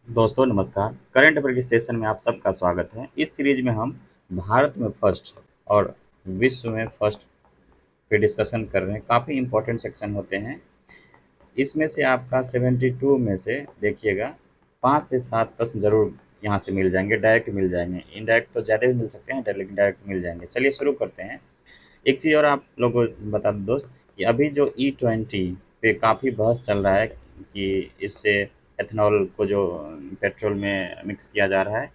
दोस्तों नमस्कार। Current affair के सेशन में आप सबका स्वागत है। इस सीरीज में हम भारत में फर्स्ट और विश्व में फर्स्ट पे डिस्कशन कर रहे हैं। काफ़ी इंपॉर्टेंट सेक्शन होते हैं। इसमें से आपका 72 में से देखिएगा 5 से 7 प्रश्न जरूर यहाँ से मिल जाएंगे, डायरेक्ट मिल जाएंगे। इनडायरेक्ट तो ज़्यादा भी मिल सकते हैं, लेकिन डायरेक्ट मिल जाएंगे। चलिए शुरू करते हैं। एक चीज़ और आप लोगों को बता दूं दोस्त कि अभी जो E20 पे काफ़ी बहस चल रहा है कि इससे एथेनॉल को जो पेट्रोल में मिक्स किया जा रहा है,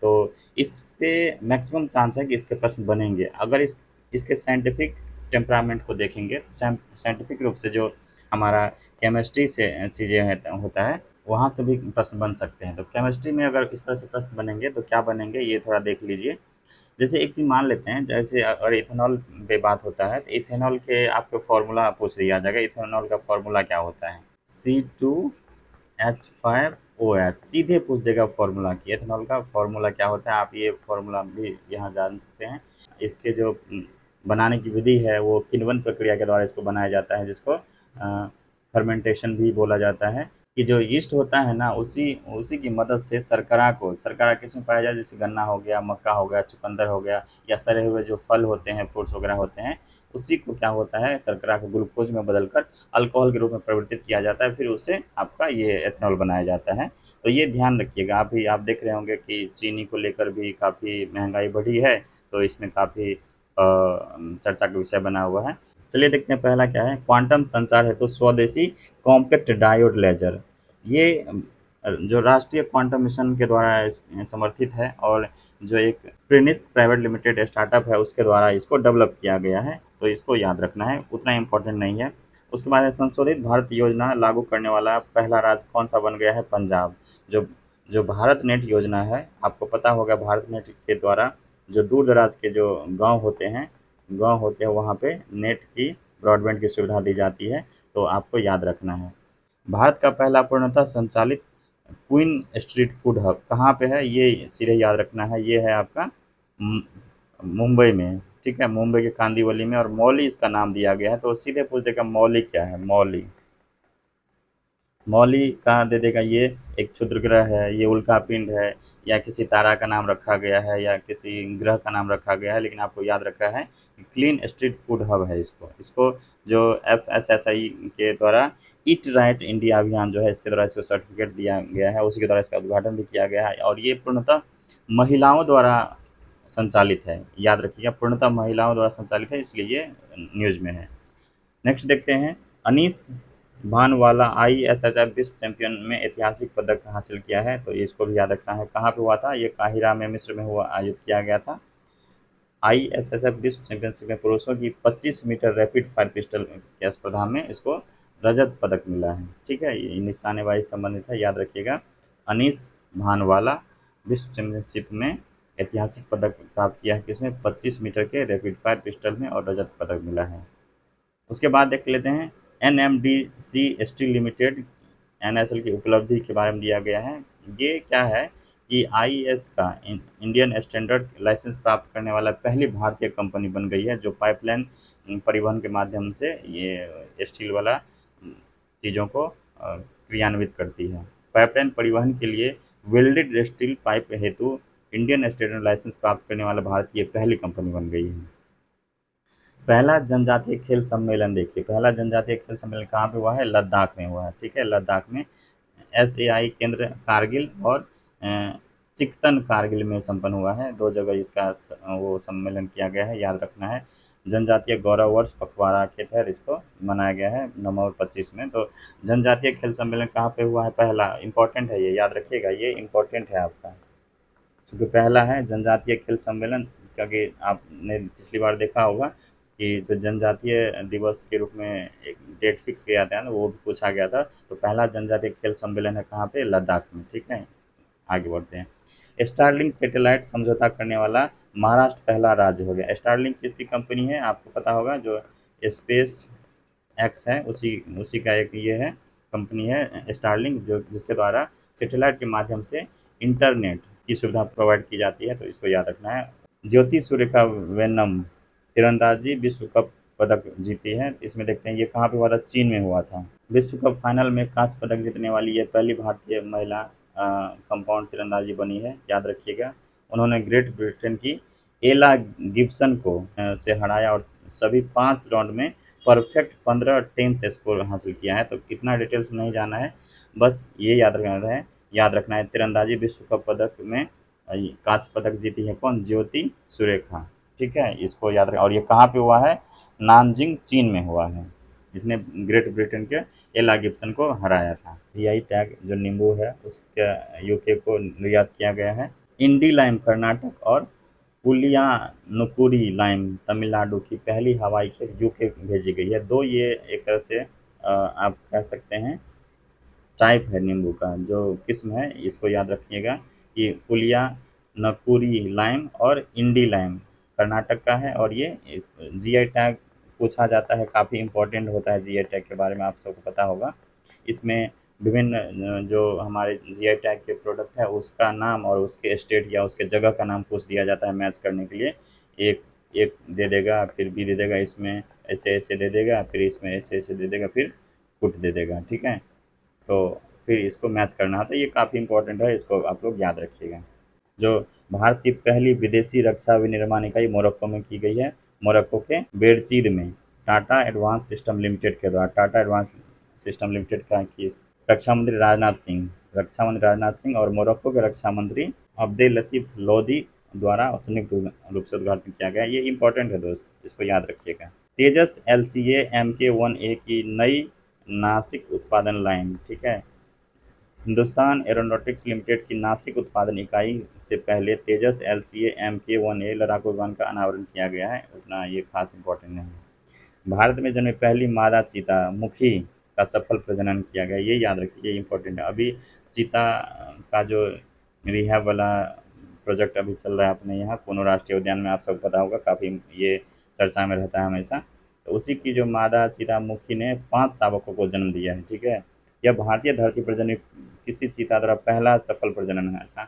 तो इस पे मैक्सिमम चांस है कि इसके प्रश्न बनेंगे। अगर इसके साइंटिफिक टेम्परामेंट को देखेंगे तो साइंटिफिक रूप से जो हमारा केमिस्ट्री से चीज़ें होता है, वहाँ से भी प्रश्न बन सकते हैं। तो केमिस्ट्री में अगर इस तरह से प्रश्न बनेंगे तो क्या बनेंगे, ये थोड़ा देख लीजिए। जैसे एक चीज़ मान लेते हैं, जैसे अगर इथेनॉल पे बात होता है तो इथेनॉल के आपको फार्मूला पूछ लिया जाएगा। इथेनॉल का फार्मूला क्या होता है? C2H5OH। सीधे पूछ देगा फार्मूला कि इथेनॉल का फार्मूला क्या होता है। आप ये फार्मूला भी यहाँ जान सकते हैं। इसके जो बनाने की विधि है वो किण्वन प्रक्रिया के द्वारा इसको बनाया जाता है, जिसको फर्मेंटेशन भी बोला जाता है। कि जो यीस्ट होता है ना, उसी उसी की मदद से शर्करा किसमें पाया जाए, जैसे गन्ना हो गया, मक्का हो गया, चुकंदर हो गया, या सड़े हुए जो फल होते हैं, फ्रूट्स वगैरह होते हैं, उसी को क्या होता है, शर्करा को ग्लूकोज में बदलकर अल्कोहल के रूप में परिवर्तित किया जाता है। फिर उससे आपका ये एथेनॉल बनाया जाता है। तो ये ध्यान रखिएगा। अभी आप देख रहे होंगे कि चीनी को लेकर भी काफ़ी महंगाई बढ़ी है, तो इसमें काफ़ी चर्चा का विषय बना हुआ है। चलिए देखते हैं पहला क्या है। क्वांटम संचार हेतु स्वदेशी कॉम्पैक्ट डायोड लेजर। ये जो राष्ट्रीय क्वांटम मिशन के द्वारा समर्थित है, और जो एक प्रिनिस प्राइवेट लिमिटेड स्टार्टअप है उसके द्वारा इसको डेवलप किया गया है। तो इसको याद रखना है, उतना इम्पोर्टेंट नहीं है। उसके बाद है, संशोधित भारत योजना लागू करने वाला पहला राज्य कौन सा बन गया है? पंजाब। जो जो भारत नेट योजना है, आपको पता होगा भारत नेट के द्वारा जो दूर दराज के जो गांव होते हैं वहाँ पे नेट की ब्रॉडबैंड की सुविधा दी जाती है। तो आपको याद रखना है। भारत का पहला पूर्णतः संचालित क्वीन स्ट्रीट फूड हब कहाँ पे है? ये सीधे याद रखना है। ये है आपका मु- मुंबई में। ठीक है, मुंबई के कांदीवली में, और मौली इसका नाम दिया गया है। तो सीधे पूछ देगा मौली क्या है? मौली। मौली कहाँ दे देगा? ये एक क्षुद्र ग्रह है, ये उल्का पिंड है, या किसी तारा का नाम रखा गया है, या किसी ग्रह का नाम रखा गया है। लेकिन आपको याद रखा है कि क्लीन स्ट्रीट फूड हब है। इसको जो FSSAI के द्वारा ईट राइट इंडिया अभियान जो है, इसके द्वारा इसको सर्टिफिकेट दिया गया है, उसी के द्वारा इसका उद्घाटन भी किया गया है। और ये पूर्णतः महिलाओं द्वारा संचालित है। याद रखिएगा, पूर्णतः महिलाओं द्वारा संचालित है, इसलिए ये न्यूज़ में है। नेक्स्ट देखते हैं। अनीस भानवाला ISSF विश्व चैंपियन में ऐतिहासिक पदक हासिल किया है। तो इसको भी याद रखना है। कहाँ पे हुआ था? ये काहिरा में, मिस्र में हुआ, आयोजित किया गया था। ISSF विश्व चैंपियनशिप में पुरुषों की 25 मीटर रैपिड फायर पिस्टल की स्पर्धा में इसको रजत पदक मिला है। ठीक है, ये निशानेबाजी से संबंधित है, याद रखिएगा। अनीस भानवाला विश्व चैंपियनशिप में ऐतिहासिक पदक प्राप्त किया है, किसमें? 25 मीटर के रैपिड फायर पिस्टल में, और रजत पदक मिला है। उसके बाद देख लेते हैं। NMDC स्टील लिमिटेड NSL की उपलब्धि के बारे में दिया गया है। ये क्या है कि IS का इंडियन स्टैंडर्ड लाइसेंस प्राप्त करने वाला पहली भारतीय कंपनी बन गई है, जो पाइपलाइन परिवहन के माध्यम से ये स्टील वाला चीज़ों को क्रियान्वित करती है। पाइपलाइन परिवहन के लिए वेल्डेड स्टील पाइप हेतु इंडियन स्टैंडर्ड लाइसेंस प्राप्त करने वाला भारत की ये पहली कंपनी बन गई है। पहला जनजातीय खेल सम्मेलन देखिए। पहला जनजातीय खेल सम्मेलन कहाँ पे हुआ है? लद्दाख में हुआ है। ठीक है, लद्दाख में SAI केंद्र कारगिल और चिकतन कारगिल में संपन्न हुआ है। दो जगह इसका वो सम्मेलन किया गया है, याद रखना है। जनजातीय गौरव वर्ष पखवाड़ा के तहत इसको मनाया गया है नवंबर 25 में। तो जनजातीय खेल सम्मेलन कहाँ पे हुआ है? पहला इंपॉर्टेंट है, ये याद रखिएगा, ये इंपॉर्टेंट है आपका, क्योंकि पहला है जनजातीय खेल सम्मेलन। क्योंकि आपने पिछली बार देखा होगा कि जो जनजातीय दिवस के रूप में एक डेट फिक्स किया था ना, वो भी पूछा गया था। तो पहला जनजातीय खेल सम्मेलन है कहाँ पे? लद्दाख में। ठीक है, आगे बढ़ते हैं। स्टारलिंक सैटेलाइट समझौता करने वाला महाराष्ट्र पहला राज्य हो गया। स्टारलिंक किसकी कंपनी है? आपको पता होगा, जो स्पेस एक्स है, उसी उसी का एक ये है, कंपनी है स्टारलिंक, जो जिसके द्वारा सैटेलाइट के माध्यम से इंटरनेट की सुविधा प्रोवाइड की जाती है। तो इसको याद रखना है। ज्योति सूर्यका वेन्नम तीरंदाजी विश्व कप पदक जीती है। इसमें देखते हैं ये कहाँ पे हुआ था? चीन में हुआ था। विश्व कप फाइनल में कांस्य पदक जीतने वाली ये पहली भारतीय महिला कंपाउंड तीरंदाजी बनी है, याद रखिएगा। उन्होंने ग्रेट ब्रिटेन की एला गिब्सन को से हराया और सभी 5 राउंड में परफेक्ट 15 टेंस स्कोर हासिल किया है। तो इतना डिटेल्स नहीं जाना है, बस ये याद रखना है तीरंदाजी विश्व कप पदक में कांस्य पदक जीती है कौन? ज्योति सुरेखा। ठीक है, इसको याद रखें। और ये कहाँ पे हुआ है? नानजिंग चीन में हुआ है, जिसने ग्रेट ब्रिटेन के एला गिब्सन को हराया था। जीआई टैग जो नींबू है उसके यूके को निर्यात किया गया है। इंडी लाइम कर्नाटक और पुलियानुकुरी लाइम तमिलनाडु की पहली हवाई खेप यूके भेजी गई है। दो ये एक तरह से आप कह सकते हैं टाइप है नींबू का, जो किस्म है इसको याद रखिएगा कि पुलियानुकुरी लाइम और इंडी लाइम कर्नाटक का है। और ये जीआई टैग पूछा जाता है, काफ़ी इम्पोर्टेंट होता है जीआई टैग के बारे में, आप सबको पता होगा। इसमें विभिन्न जो हमारे जीआई टैग के प्रोडक्ट है उसका नाम और उसके स्टेट या उसके जगह का नाम पूछ दिया जाता है मैच करने के लिए। एक एक दे देगा, फिर बी दे देगा, इसमें ऐसे ऐसे दे देगा, फिर इसमें ऐसे ऐसे दे देगा, फिर पुट दे देगा। ठीक है, तो फिर इसको मैच करना था, ये काफ़ी इंपॉर्टेंट है, इसको आप लोग याद रखिएगा। जो भारत की पहली विदेशी रक्षा विनिर्माण इकाई मोरक्को में की गई है, मोरक्को के बेरचीर में टाटा एडवांस सिस्टम लिमिटेड के द्वारा। टाटा एडवांस सिस्टम लिमिटेड का की रक्षा मंत्री राजनाथ सिंह और मोरक्को के रक्षा मंत्री अब्देल लतीफ़ लोदी द्वारा संयुक्त रूप से उद्घाटन किया गया। ये इंपॉर्टेंट है दोस्त, इसको याद रखिएगा। तेजस LCA Mk1A की नई नासिक उत्पादन लाइन। ठीक है, हिंदुस्तान एरोनॉटिक्स लिमिटेड की नासिक उत्पादन इकाई से पहले तेजस LCA Mk1A लड़ाकू विमान का अनावरण किया गया है, उतना ये खास इंपॉर्टेंट नहीं है। भारत में जन्मी पहली मादा चीता मुखी का सफल प्रजनन किया गया, ये याद रखिए, ये इंपॉर्टेंट है। अभी चीता का जो रिहैब वाला प्रोजेक्ट अभी चल रहा है अपने यहाँ कोनो राष्ट्रीय उद्यान में, आप सबको पता होगा, काफ़ी ये चर्चा में रहता है हमेशा। तो उसी की जो मादा चीता मुखी ने 5 शावकों को जन्म दिया है। ठीक है, यह भारतीय धरती पर जन्मी किसी चीता द्वारा पहला सफल प्रजनन है। अच्छा,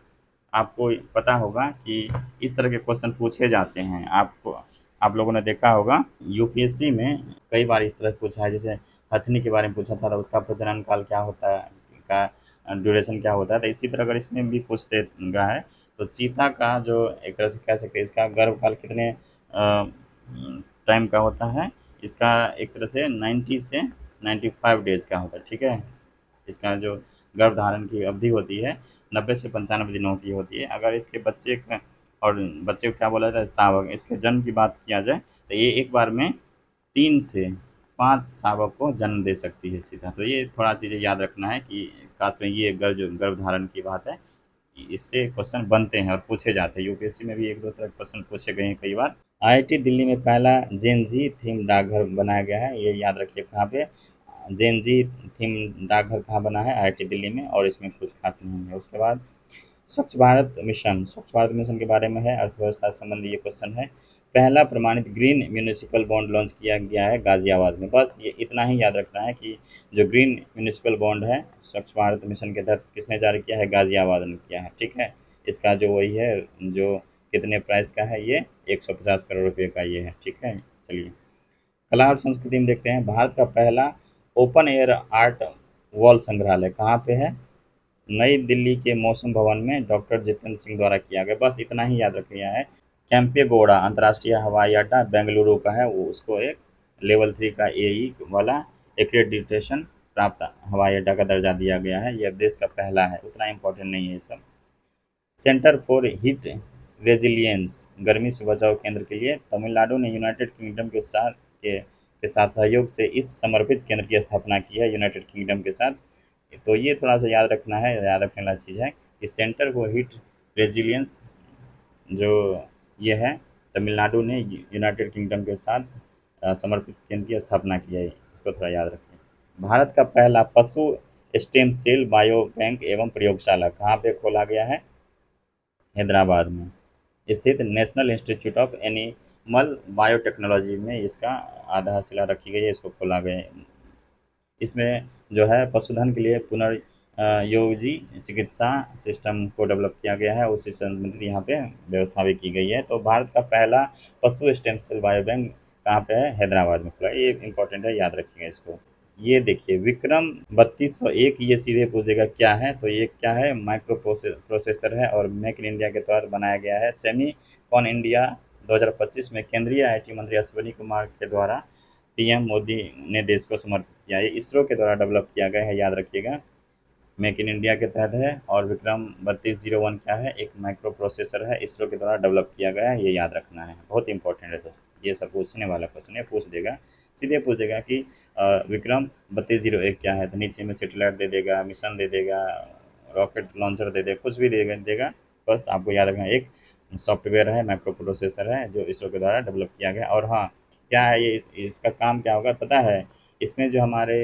आपको पता होगा कि इस तरह के क्वेश्चन पूछे जाते हैं, आपको आप लोगों ने देखा होगा यूपीएससी में कई बार इस तरह पूछा है। जैसे हथनी के बारे में पूछा था, तो उसका प्रजनन काल क्या होता है, का ड्यूरेशन क्या होता है। तो इसी तरह अगर इसमें भी पूछ देगा है, तो चीता का जो एक तरह से कह सकते हैं इसका गर्भकाल कितने टाइम का होता है, इसका एक तरह से 90 से 95 डेज का होता है। ठीक है, इसका जो गर्भधारण की अवधि होती है 90 से 95 दिनों की होती है। अगर इसके बच्चे का और बच्चे को क्या बोला जाए, शावक, इसके जन्म की बात किया जाए तो ये एक बार में 3 से 5 शावक को जन्म दे सकती है चीता। तो ये थोड़ा चीज़ें याद रखना है कि खास में ये गर्भधारण की बात है, इससे क्वेश्चन बनते हैं और पूछे जाते हैं। यूपीएससी में भी 1-2 तरह के क्वेश्चन पूछे गए हैं कई बार। आईआईटी दिल्ली में पहला जेन जी थीम डाकघर बनाया गया है, ये याद रखिए कहाँ पे जेन जी थीम डाकघर कहाँ बना है, आईआईटी दिल्ली में, और इसमें कुछ खास नहीं है। उसके बाद स्वच्छ भारत मिशन के बारे में है, अर्थव्यवस्था से संबंधी ये क्वेश्चन है। पहला प्रमाणित ग्रीन म्यूनिसिपल बॉन्ड लॉन्च किया गया है गाजियाबाद में। बस ये इतना ही याद रखना है कि जो ग्रीन म्यूनिसिपल बॉन्ड है स्वच्छ भारत मिशन के तहत किसने जारी किया है, गाजियाबाद ने किया है। ठीक है, इसका जो वही है जो कितने प्राइस का है, ये 150 करोड़ रुपये का ये है। ठीक है, चलिए कला और संस्कृति में देखते हैं। भारत का पहला ओपन एयर आर्ट वॉल संग्रहालय कहाँ पे है, नई दिल्ली के मौसम भवन में डॉक्टर जितेंद्र सिंह द्वारा किया गया। बस इतना ही याद रखना है। कैंपेगौड़ा अंतर्राष्ट्रीय हवाई अड्डा बेंगलुरु का है, वो उसको एक लेवल 3 का AE वाला एक्रेडिटेशन प्राप्त हवाई अड्डा का दर्जा दिया गया है। यह देश का पहला है, उतना इम्पोर्टेंट नहीं है ये सब। सेंटर फॉर हीट रेजिलियंस गर्मी से बचाव केंद्र के लिए तमिलनाडु ने यूनाइटेड किंगडम के साथ सहयोग से इस समर्पित केंद्र की स्थापना की है, यूनाइटेड किंगडम के साथ। तो ये थोड़ा सा याद रखना है, याद रखने वाला चीज़ है कि सेंटर फॉर हीट रेजिलियंस जो ये है तमिलनाडु ने यूनाइटेड किंगडम के साथ समर्पित केंद्र की स्थापना की है, इसको थोड़ा याद रखें। भारत का पहला पशु स्टेम सेल बायो बैंक एवं प्रयोगशाला कहाँ पे खोला गया है, हैदराबाद में स्थित national institute of animal biotechnology में इसका आधारशिला रखी गई है, इसको खोला गया है। इसमें जो है पशुधन के लिए पुनर्योजी चिकित्सा सिस्टम को डेवलप किया गया है, उसी संबंधित यहाँ पे व्यवस्था भी की गई है। तो भारत का पहला पशु स्टेम सेल बायो बैंक कहाँ पे है, हैदराबाद में खुला है, ये इंपॉर्टेंट है, याद रखिएगा इसको। ये देखिए विक्रम 3201 ये सीधे पूछेगा क्या है, तो ये क्या है, माइक्रो प्रोसेसर है और मेक इन इंडिया के तहत बनाया गया है। सेमी कॉन इंडिया 2025 में केंद्रीय आईटी मंत्री अश्विनी कुमार के द्वारा पीएम मोदी ने देश को समर्पित किया। ये इसरो के द्वारा डेवलप किया गया है, याद रखिएगा। मेक इन इंडिया के तहत है और विक्रम 3201 क्या है, एक माइक्रो प्रोसेसर है, इसरो के द्वारा डेवलप किया गया है, ये याद रखना है, बहुत इंपॉर्टेंट है दोस्तों। ये सब पूछने वाला क्वेश्चन है, पूछ देगा, सीधे पूछ देगा कि विक्रम 3201 क्या है, तो नीचे में सेटेलाइट दे देगा, मिशन दे देगा, रॉकेट लॉन्चर दे देगा, कुछ भी देगा। बस आपको याद रखना है, एक सॉफ्टवेयर है, माइक्रो प्रोसेसर है, जो इसरो के द्वारा डेवलप किया गया। और हाँ, क्या है ये, इसका काम क्या होगा पता है? इसमें जो हमारे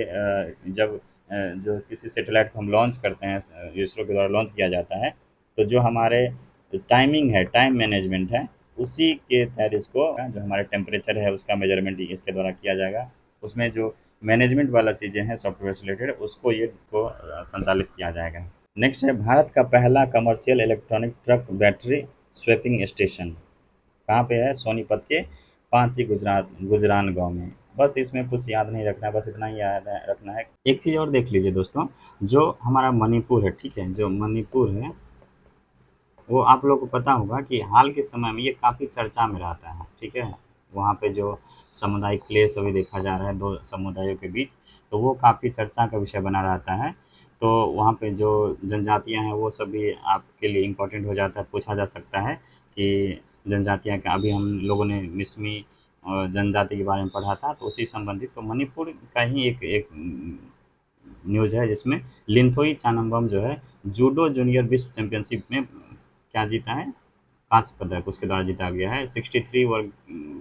जब जो किसी सेटेलाइट को हम लॉन्च करते हैं, इसरो के द्वारा लॉन्च किया जाता है, तो जो हमारे टाइमिंग है, टाइम मैनेजमेंट है, उसी के तहत इसको जो हमारे टेम्परेचर है उसका मेजरमेंट इसके द्वारा किया जाएगा। उसमें जो मैनेजमेंट वाला चीज़ें हैं सॉफ्टवेयर से रिलेटेड, उसको ये को संचालित किया जाएगा। नेक्स्ट है भारत का पहला commercial electronic truck battery swapping station कहाँ पे है? सोनीपत के पांची गुजरात गुजरान गांव में। बस इसमें कुछ याद नहीं रखना है, बस इतना ही याद रखना है। एक चीज़ और देख लीजिए दोस्तों, जो हमारा मणिपुर है, ठीक है, जो मणिपुर है वो आप लोग को पता होगा कि हाल के समय में ये काफ़ी चर्चा में रहता है, ठीक है। वहाँ पे जो सामुदायिक क्लेश अभी देखा जा रहा है दो समुदायों के बीच, तो वो काफ़ी चर्चा का विषय बना रहता है। तो वहाँ पे जो जनजातियाँ हैं वो सब भी आपके लिए इम्पोर्टेंट हो जाता है, पूछा जा सकता है कि जनजातियाँ का, अभी हम लोगों ने मिसमी जनजाति के बारे में पढ़ा था, तो उसी संबंधित तो मणिपुर का ही एक एक न्यूज़ है, जिसमें लिंथोई चानम्बम जो है जूडो जूनियर विश्व चैंपियनशिप में क्या जीता है, कांस्य पदक उसके द्वारा जीता गया है। 63 वर्ग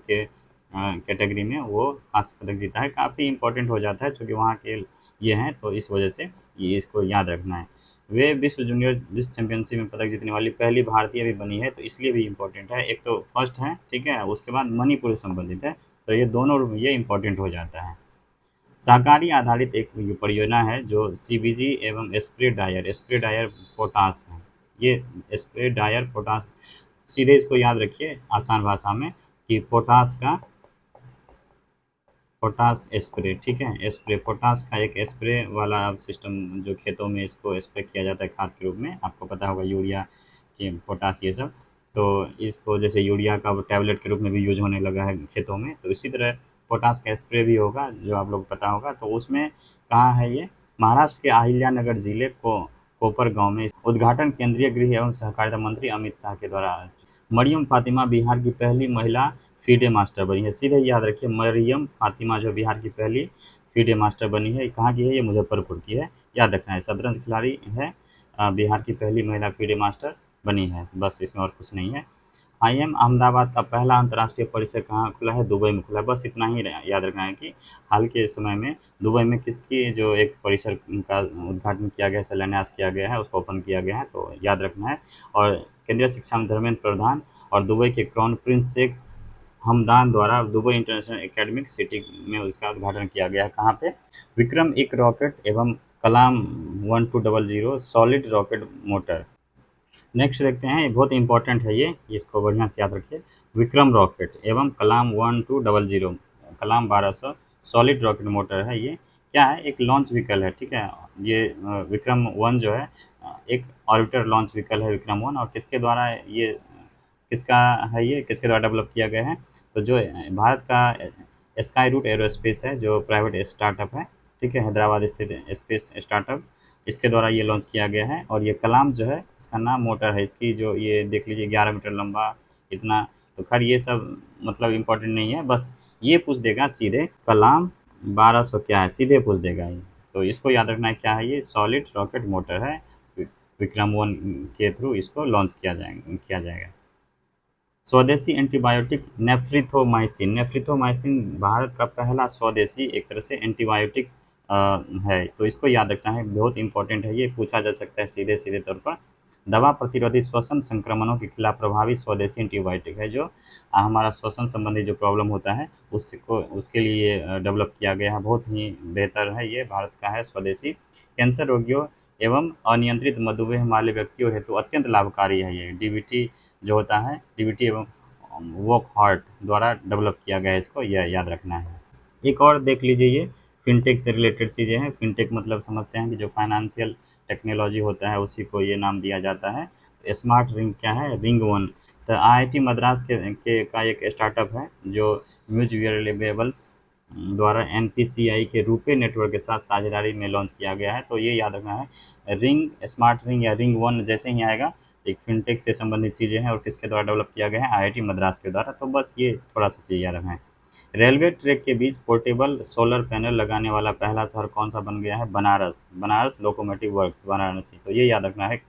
के कैटेगरी में वो कांस्य पदक जीता है, काफ़ी इंपॉर्टेंट हो जाता है क्योंकि वहाँ के ये हैं, तो इस वजह से ये इसको याद रखना है। वे विश्व चैंपियनशिप में पदक जीतने वाली पहली भारतीय भी बनी है, तो इसलिए भी इम्पोर्टेंट है। एक तो फर्स्ट है, ठीक है, उसके बाद मणिपुर से संबंधित है, तो ये दोनों ये इम्पोर्टेंट हो जाता है। सहकारी आधारित एक ये परियोजना है जो सीबीजी एवं स्प्रे डायर पोटास है। ये स्प्रे डायर पोटास, सीधे इसको याद रखिए आसान भाषा में कि पोटास का पोटास स्प्रे, ठीक है, स्प्रे पोटास का एक स्प्रे वाला सिस्टम जो खेतों में इसको स्प्रे किया जाता है खाद के रूप में, आपको पता होगा यूरिया कि पोटास ये सब, तो इसको जैसे यूरिया का टैबलेट के रूप में भी यूज होने लगा है खेतों में, तो इसी तरह पोटास का स्प्रे भी होगा जो आप लोग को पता होगा। तो उसमें कहाँ है ये? महाराष्ट्र के अहिल्यानगर जिले को कोपर गांव में। उद्घाटन केंद्रीय गृह एवं सहकारिता मंत्री अमित शाह के द्वारा। मरियम फातिमा बिहार की पहली महिला फीडे मास्टर बनी है, सीधे याद रखिए, मरियम फातिमा जो बिहार की पहली फीडे मास्टर बनी है, कहाँ की है? ये मुजफ्फरपुर की है, याद रखना है। शतरंज खिलाड़ी है, बिहार की पहली महिला फीडे मास्टर बनी है, बस इसमें और कुछ नहीं है। आईएम अहमदाबाद का पहला अंतर्राष्ट्रीय परिसर कहाँ खुला है? दुबई में खुला है, बस इतना ही याद रखना है कि हाल के समय में दुबई में किसकी जो एक परिसर का उद्घाटन किया गया है, शिलान्यास किया गया है, उसको ओपन किया गया है, तो याद रखना है। और केंद्रीय शिक्षा मंत्री धर्मेंद्र प्रधान और दुबई के क्राउन प्रिंस शेख हमदान द्वारा दुबई इंटरनेशनल एकेडमिक सिटी में उसका उद्घाटन किया गया है। कहाँ पे? विक्रम एक रॉकेट एवं कलाम 1200 सॉलिड रॉकेट मोटर। नेक्स्ट देखते हैं, ये बहुत इंपॉर्टेंट है, ये इसको बढ़िया से याद रखिए। विक्रम रॉकेट एवं कलाम 1200 कलाम 1200 सॉलिड रॉकेट मोटर है। ये क्या है? एक लॉन्च व्हीकल है, ठीक है। ये विक्रम वन जो है एक ऑर्बिटर लॉन्च व्हीकल है विक्रम वन, और किसके द्वारा ये किसका है, ये किसके द्वारा डेवलप किया गया है? तो जो भारत का स्काई रूट एरोस्पेस है, जो प्राइवेट स्टार्टअप है, ठीक है, हैदराबाद स्थित स्पेस स्टार्टअप, इसके द्वारा ये लॉन्च किया गया है। और ये कलाम जो है इसका नाम मोटर है, इसकी जो ये देख लीजिए 11 मीटर लंबा इतना। तो खैर ये सब मतलब इम्पोर्टेंट नहीं है, बस ये पूछ देगा सीधे कलाम 1200 क्या है, सीधे पूछ देगा ये। तो इसको याद रखना है क्या है, ये सॉलिड रॉकेट मोटर है, विक्रम वन के थ्रू इसको लॉन्च किया जाएगा। स्वदेशी एंटीबायोटिक नेफ्रिथोमाइसिन। नेफ्रिथोमाइसिन भारत का पहला स्वदेशी एक तरह से एंटीबायोटिक है, तो इसको याद रखना है, बहुत इंपॉर्टेंट है, ये पूछा जा सकता है सीधे सीधे तौर पर। दवा प्रतिरोधी श्वसन संक्रमणों के खिलाफ प्रभावी स्वदेशी एंटीबायोटिक है, जो हमारा श्वसन संबंधी जो प्रॉब्लम होता है उसको उसके लिए डेवलप किया गया है, बहुत ही बेहतर है, ये भारत का है स्वदेशी। कैंसर रोगियों एवं अनियंत्रित मधुमेह वाले व्यक्तियों हेतु अत्यंत लाभकारी है ये। डीबीटी जो होता है, डीबीटी एवं वोकहार्ट द्वारा डेवलप किया गया है, इसको यह याद रखना है। एक और देख लीजिए, ये फिनटेक से रिलेटेड चीज़ें हैं। फिनटेक मतलब समझते हैं कि जो फाइनेंशियल टेक्नोलॉजी होता है उसी को ये नाम दिया जाता है। तो स्मार्ट रिंग क्या है? Ring one. तो आईआईटी मद्रास के का एक स्टार्टअप है जो म्यूज वेरिएबल्स द्वारा एनपीसीआई के रुपे नेटवर्क के साथ साझेदारी में लॉन्च किया गया है। तो ये याद रखना है, रिंग स्मार्ट रिंग या रिंग वन जैसे ही आएगा, एक फिनटेक से संबंधित चीज़ें हैं और किसके द्वारा डेवलप किया गया है? आईआईटी मद्रास के द्वारा। तो बस ये थोड़ा सा चीज़ याद रखना है। रेलवे ट्रैक के बीच पोर्टेबल सोलर पैनल लगाने वाला पहला शहर कौन सा बन गया है? बनारस। Banaras locomotive works Varanasi. तो ये याद रखना है,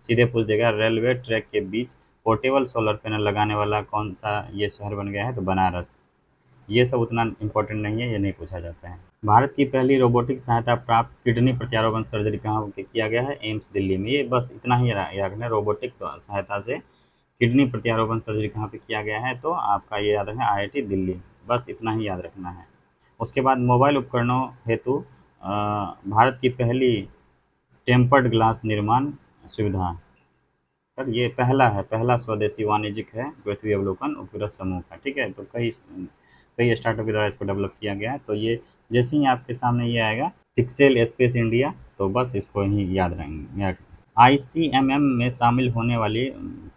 सीधे पूछ देगा रेलवे ट्रैक के बीच पोर्टेबल सोलर पैनल लगाने वाला कौन सा ये शहर बन गया है? तो बनारस। ये सब उतना इम्पोर्टेंट नहीं है, ये नहीं पूछा जाता है। भारत की पहली रोबोटिक सहायता प्राप्त किडनी प्रत्यारोपण सर्जरी कहाँ किया गया है? एम्स दिल्ली में। ये बस इतना ही याद रखना है, रोबोटिक सहायता से किडनी प्रत्यारोपण सर्जरी कहाँ पे किया गया है? तो आपका ये याद रखना है, आईआईटी दिल्ली। बस इतना ही याद रखना है। उसके बाद मोबाइल उपकरणों हेतु भारत की पहली टेम्पर्ड ग्लास निर्माण सुविधा। सर ये पहला है, पहला स्वदेशी वाणिज्यिक है पृथ्वी अवलोकन उपग्रह समूह का। ठीक है, तो कई कई स्टार्टअप के द्वारा इसको डेवलप किया गया है। तो ये जैसे ही आपके सामने ये आएगा पिक्सेल स्पेस इंडिया, तो बस इसको ही याद रहेंगे। आईसीएमएम में शामिल होने वाली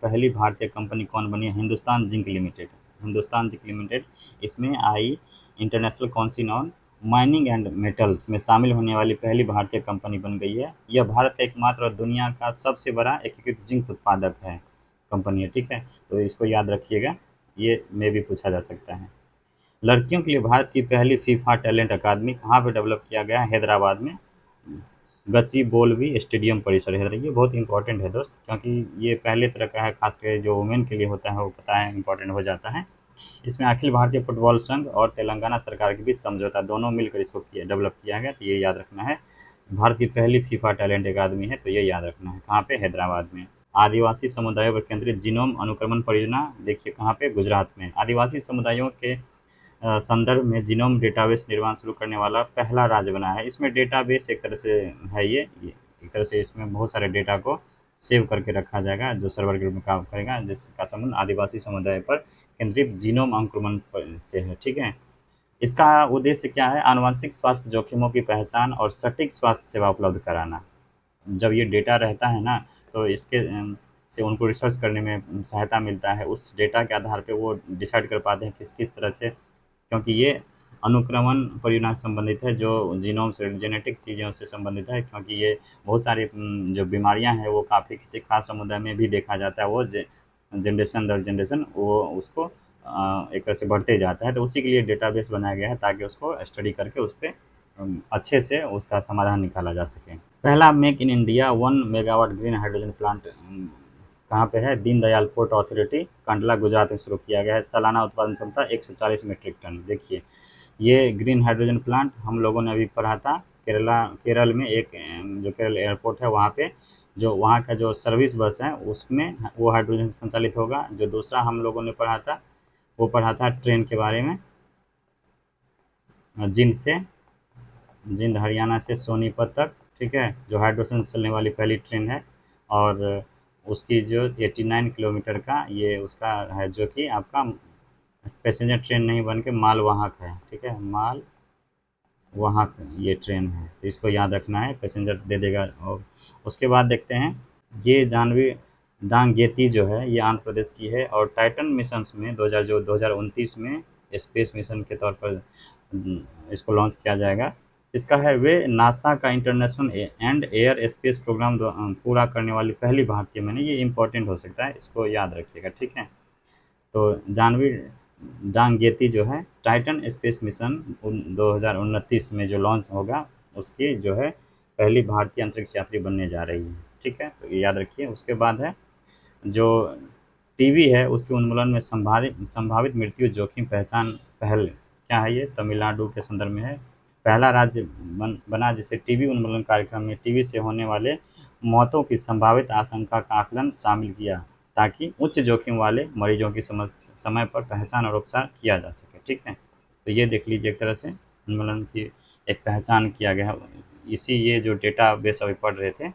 पहली भारतीय कंपनी कौन बनी है? Hindustan zinc limited. Hindustan zinc limited इसमें आई। International council on mining and metals में शामिल होने वाली पहली भारतीय कंपनी बन गई है। यह भारत का एकमात्र और दुनिया का सबसे बड़ा एकीकृत जिंक उत्पादक है, कंपनी है। ठीक है, तो इसको याद रखिएगा, ये में भी पूछा जा सकता है। लड़कियों के लिए भारत की पहली फीफा टैलेंट अकादमी कहाँ पे डेवलप किया गया है? हैदराबाद में गचिबोलिवी स्टेडियम परिसर है। ये बहुत इंपॉर्टेंट है दोस्त, क्योंकि ये पहले तरह का है, खासकर जो वुमेन के लिए होता है वो पता है इंपॉर्टेंट हो जाता है। इसमें अखिल भारतीय फुटबॉल संघ और तेलंगाना सरकार के बीच समझौता, दोनों मिलकर इसको डेवलप किया गया। तो ये याद रखना है। भारत की पहली फीफा टैलेंट अकादमी है, तो ये याद रखना है। कहाँ पे? हैदराबाद में। आदिवासी समुदायों पर केंद्रित जीनोम अनुक्रमण परियोजना देखिए कहाँ पे? गुजरात में। आदिवासी समुदायों के संदर्भ में जीनोम डेटाबेस निर्माण शुरू करने वाला पहला राज्य बना है। इसमें डेटाबेस एक तरह से है, ये एक तरह से इसमें बहुत सारे डेटा को सेव करके रखा जाएगा, जो सर्वर के रूप में काम करेगा, जिसका संबंध आदिवासी समुदाय पर केंद्रित जीनोम अंकुरमण से है। ठीक है, इसका उद्देश्य क्या है? आनुवंशिक स्वास्थ्य जोखिमों की पहचान और सटीक स्वास्थ्य सेवा उपलब्ध कराना। जब ये डेटा रहता है ना, तो इसके से उनको रिसर्च करने में सहायता मिलता है। उस डेटा के आधार पे वो डिसाइड कर पाते हैं किस किस तरह से, क्योंकि ये अनुक्रमण परियोजना से संबंधित है, जो जीनोम से जेनेटिक चीज़ों से संबंधित है। क्योंकि ये बहुत सारी जो बीमारियां हैं वो काफ़ी किसी खास समुदाय में भी देखा जाता है, वो जनरेशन दर जनरेशन वो उसको एक तरह से बढ़ते जाता है। तो उसी के लिए डेटाबेस बनाया गया है, ताकि उसको स्टडी करके उस पर अच्छे से उसका समाधान निकाला जा सके। पहला make in India 1 megawatt green hydrogen plant कहाँ पे है? दीनदयाल पोर्ट अथॉरिटी, कंडला, गुजरात में शुरू किया गया है। सालाना उत्पादन क्षमता 140 मीट्रिक टन। देखिए, ये ग्रीन हाइड्रोजन प्लांट हम लोगों ने अभी पढ़ा था, केरल में एक जो केरल एयरपोर्ट है वहाँ पे, जो वहाँ का जो सर्विस बस है उसमें वो हाइड्रोजन से संचालित होगा। जो दूसरा हम लोगों ने पढ़ा था, वो पढ़ा था ट्रेन के बारे में, जिंद से, जिंद हरियाणा से सोनीपत तक। ठीक है, जो हाइड्रोजन से चलने वाली पहली ट्रेन है। और उसकी जो 89 किलोमीटर का ये उसका है, जो कि आपका पैसेंजर ट्रेन नहीं बन के माल वाहक है। ठीक है, माल वाहक ये ट्रेन है, तो इसको याद रखना है, पैसेंजर दे देगा। और उसके बाद देखते हैं, ये जानवी डांगेती जो है ये आंध्र प्रदेश की है, और टाइटन मिशंस में 2029 में स्पेस मिशन के तौर पर इसको लॉन्च किया जाएगा। इसका है, वे नासा का international and air space program पूरा करने वाली पहली भारतीय मैंने, ये इंपॉर्टेंट हो सकता है, इसको याद रखिएगा। ठीक है, तो जानवी डांगेती जो है टाइटन स्पेस मिशन 2029 में जो लॉन्च होगा, उसकी जो है पहली भारतीय अंतरिक्ष यात्री बनने जा रही है। ठीक है, तो ये याद रखिए। उसके बाद है, जो टीबी है उसके उन्मूलन में संभावित संभावित मृत्यु जोखिम पहचान पहल क्या है? ये तमिलनाडु के संदर्भ में है। पहला राज्य बना जिसे टीबी उन्मूलन कार्यक्रम में टीबी से होने वाले मौतों की संभावित आशंका का आकलन शामिल किया, ताकि उच्च जोखिम वाले मरीजों की समय पर पहचान और उपचार किया जा सके। ठीक है, तो ये देख लीजिए, एक तरह से उन्मूलन की एक पहचान किया गया है। इसी ये जो डेटा बेस अभी पढ़ रहे थे,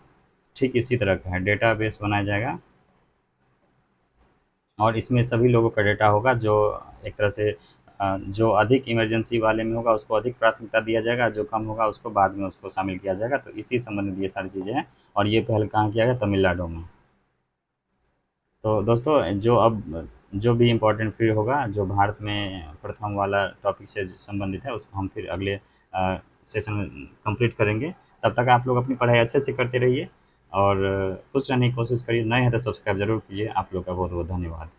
ठीक इसी तरह का है, डेटा बेस बनाया जाएगा और इसमें सभी लोगों का डेटा होगा, जो एक तरह से जो अधिक इमरजेंसी वाले में होगा उसको अधिक प्राथमिकता दिया जाएगा, जो कम होगा उसको बाद में उसको शामिल किया जाएगा। तो इसी संबंधित ये सारी चीज़ें हैं और ये पहल कहाँ किया गया? तमिलनाडु में। तो दोस्तों जो भी इम्पोर्टेंट फिर होगा, जो भारत में प्रथम वाला टॉपिक से संबंधित है, उसको हम फिर अगले सेशन में कंप्लीट करेंगे। तब तक आप लोग अपनी पढ़ाई अच्छे से करते रहिए और खुश रहने की कोशिश करिए। नए हैं तो सब्सक्राइब ज़रूर कीजिए। आप लोग का बहुत बहुत धन्यवाद।